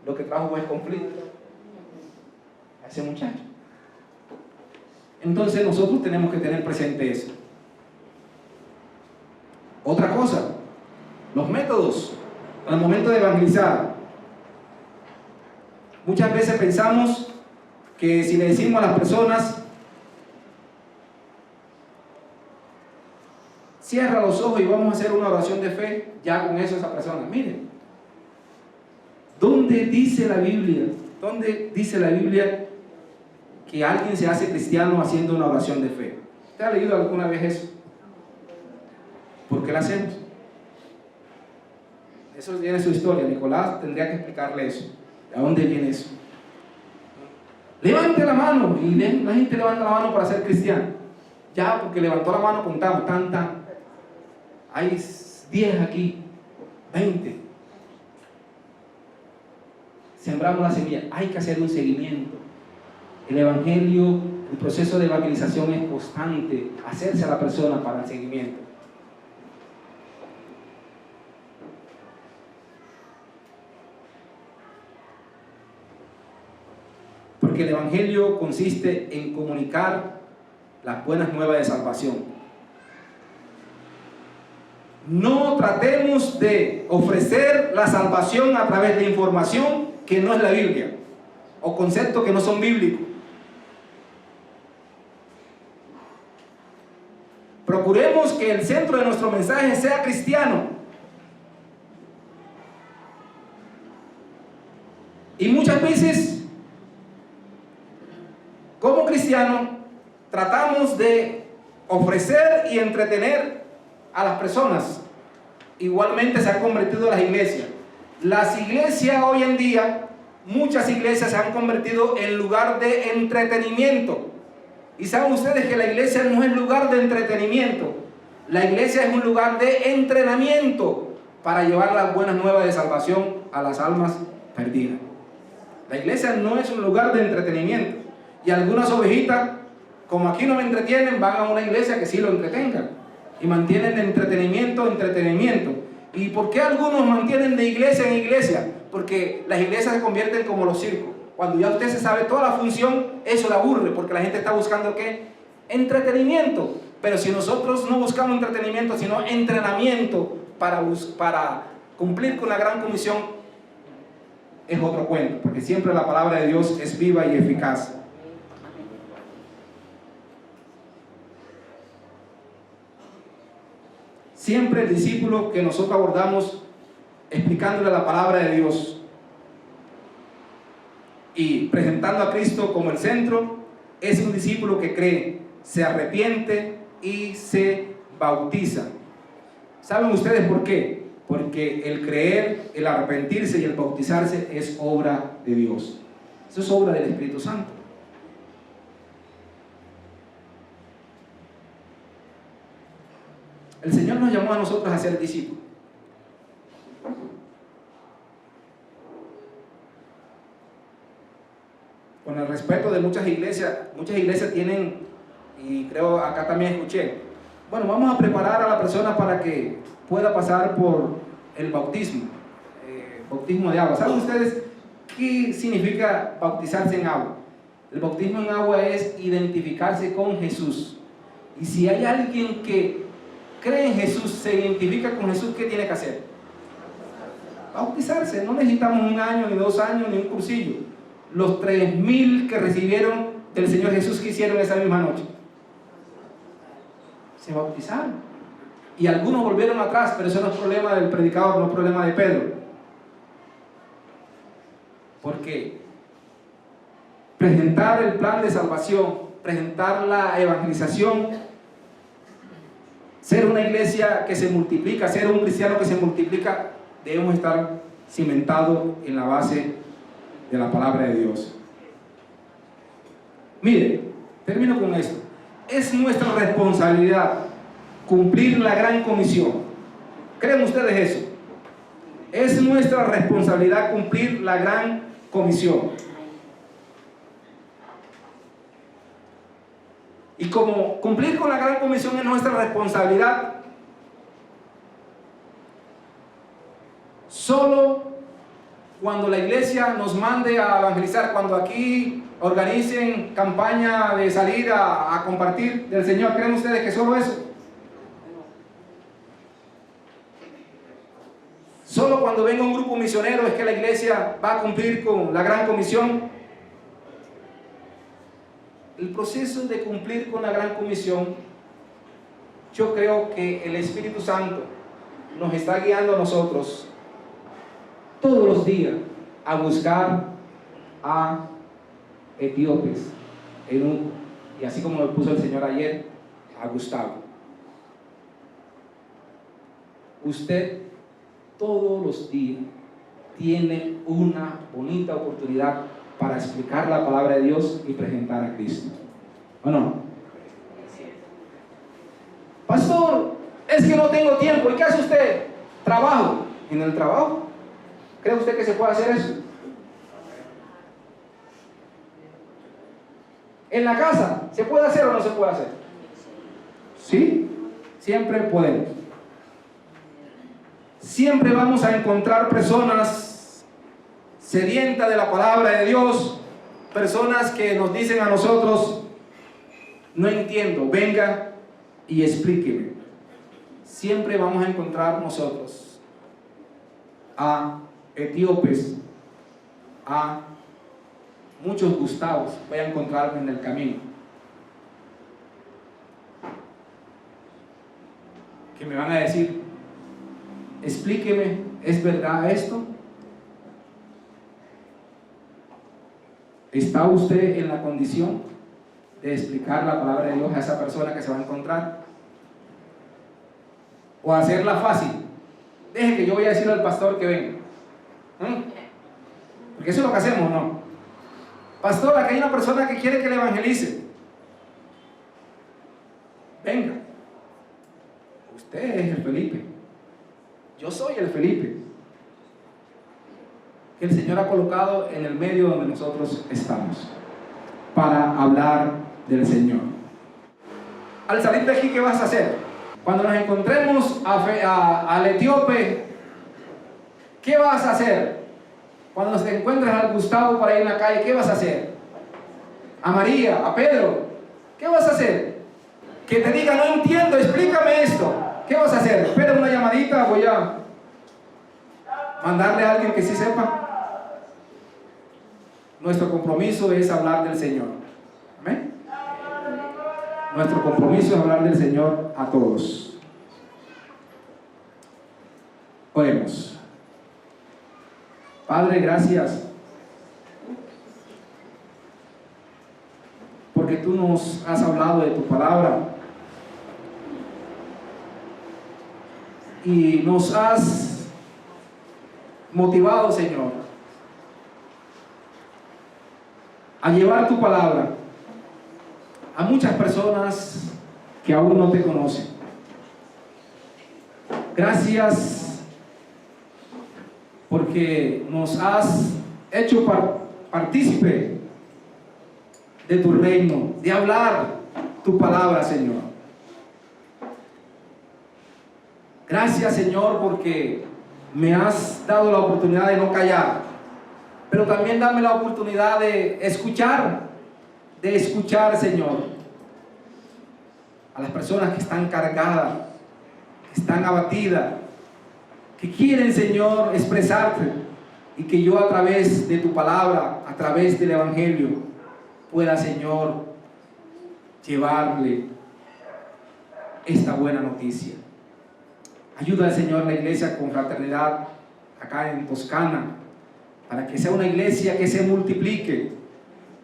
Lo que trajo es conflicto a ese muchacho. Entonces nosotros tenemos que tener presente eso. Otra cosa, los métodos al momento de evangelizar. Muchas veces pensamos que si le decimos a las personas, cierra los ojos y vamos a hacer una oración de fe, ya con eso esa persona, miren, ¿dónde dice la Biblia? ¿Dónde dice la Biblia que alguien se hace cristiano haciendo una oración de fe? ¿Usted ha leído alguna vez eso? ¿Por qué la hacemos? Eso tiene su historia. Nicolás tendría que explicarle eso. ¿A dónde viene eso? Levante la mano. Y la gente levanta la mano para ser cristiano. Ya, porque levantó la mano, contamos, tan. Hay 10 aquí, 20. Sembramos la semilla. Hay que hacer un seguimiento. El evangelio, el proceso de evangelización es constante. Hacerse a la persona para el seguimiento. Porque el evangelio consiste en comunicar las buenas nuevas de salvación. No tratemos de ofrecer la salvación a través de información que no es la Biblia o conceptos que no son bíblicos. Procuremos que el centro de nuestro mensaje sea cristiano. Y muchas veces, como cristianos, tratamos de ofrecer y entretener a las personas. Igualmente se han convertido las iglesias. Las iglesias hoy en día, muchas iglesias se han convertido en lugar de entretenimiento. Y saben ustedes que la iglesia no es lugar de entretenimiento. La iglesia es un lugar de entrenamiento para llevar las buenas nuevas de salvación a las almas perdidas. La iglesia no es un lugar de entretenimiento. Y algunas ovejitas, como aquí no me entretienen, van a una iglesia que sí lo entretengan. Y mantienen de entretenimiento. ¿Y por qué algunos mantienen de iglesia en iglesia? Porque las iglesias se convierten como los circos. Cuando ya usted se sabe toda la función, eso le aburre, porque la gente está buscando ¿qué? Entretenimiento. Pero si nosotros no buscamos entretenimiento, sino entrenamiento para cumplir con la gran comisión, es otro cuento, porque siempre la palabra de Dios es viva y eficaz. Siempre el discípulo que nosotros abordamos explicándole la palabra de Dios y presentando a Cristo como el centro, es un discípulo que cree, se arrepiente y se bautiza. ¿Saben ustedes por qué? Porque el creer, el arrepentirse y el bautizarse es obra de Dios. Eso es obra del Espíritu Santo. El Señor nos llamó a nosotros a ser discípulos. Con el respeto de muchas iglesias tienen, y creo acá también escuché, bueno, vamos a preparar a la persona para que pueda pasar por el bautismo, bautismo de agua. ¿Saben ustedes qué significa bautizarse en agua? El bautismo en agua es identificarse con Jesús. Y si hay alguien que cree en Jesús, se identifica con Jesús, ¿qué tiene que hacer? Bautizarse. No necesitamos 1 año, ni 2 años, ni un cursillo. Los 3,000 que recibieron del Señor Jesús, que hicieron esa misma noche, se bautizaron. Y algunos volvieron atrás, pero eso no es problema del predicador, no es problema de Pedro. Porque presentar el plan de salvación, presentar la evangelización, ser una iglesia que se multiplica, ser un cristiano que se multiplica, debemos estar cimentados en la base de la palabra de Dios. Mire, termino con esto. Es nuestra responsabilidad cumplir la gran comisión. ¿Creen ustedes eso? Es nuestra responsabilidad cumplir la gran comisión. Y como cumplir con la gran comisión es nuestra responsabilidad, solo cuando la iglesia nos mande a evangelizar, cuando aquí organicen campaña de salir a compartir del Señor, ¿creen ustedes que solo eso? Solo cuando venga un grupo misionero es que la iglesia va a cumplir con la gran comisión. El proceso de cumplir con la gran comisión, yo creo que el Espíritu Santo nos está guiando a nosotros todos los días a buscar a etíopes, y así como lo puso el Señor ayer, a Gustavo. Usted todos los días tiene una bonita oportunidad para explicar la palabra de Dios y presentar a Cristo. ¿O no? Pastor, es que no tengo tiempo. ¿Y qué hace usted? Trabajo. ¿En el trabajo? ¿Cree usted que se puede hacer eso? ¿En la casa? ¿Se puede hacer o no se puede hacer? Sí, siempre podemos. Siempre vamos a encontrar personas sedientas de la palabra de Dios, personas que nos dicen a nosotros: no entiendo, venga y explíqueme. Siempre vamos a encontrar nosotros a etíopes, a muchos Gustavos, voy a encontrarme en el camino, que me van a decir: explíqueme, ¿es verdad esto? ¿Está usted en la condición de explicar la palabra de Dios a esa persona que se va a encontrar? ¿O hacerla fácil? Deje que yo voy a decirle al pastor que venga. Porque eso es lo que hacemos, ¿no? Pastor, aquí hay una persona que quiere que le evangelice. Venga. Usted es el Felipe. Yo soy el Felipe que el Señor ha colocado en el medio donde nosotros estamos para hablar del Señor. Al salir de aquí, ¿qué vas a hacer? Cuando nos encontremos al etíope, ¿qué vas a hacer? Cuando te encuentres al Gustavo por ahí en la calle, ¿qué vas a hacer? A María, a Pedro, ¿qué vas a hacer? Que te diga: no entiendo, explícame esto. ¿Qué vas a hacer? Espera una llamadita, voy a mandarle a alguien que sí sepa. Nuestro compromiso es hablar del Señor. Amén. Nuestro compromiso es hablar del Señor a todos. Oremos. Padre, gracias porque tú nos has hablado de tu palabra y nos has motivado, Señor, a llevar tu palabra a muchas personas que aún no te conocen. Gracias porque nos has hecho partícipe de tu reino, de hablar tu palabra, Señor. Gracias, Señor, porque me has dado la oportunidad de no callar, pero también dame la oportunidad de escuchar, Señor, a las personas que están cargadas están abatidas, que quieren, Señor, expresarte, y que yo a través de tu palabra, a través del Evangelio, pueda, Señor, llevarle esta buena noticia. Ayuda al Señor la iglesia Confraternidad acá en Toscana, para que sea una iglesia que se multiplique,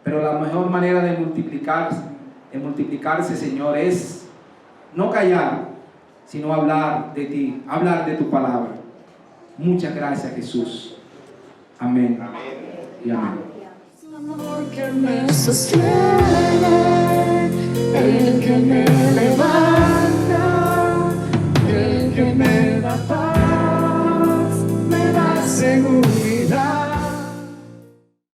pero la mejor manera de multiplicarse, Señor, es no callar, sino hablar de ti, hablar de tu palabra. Muchas gracias, Jesús. Amén. Y amén. Su amor que me sostiene, el que me levanta.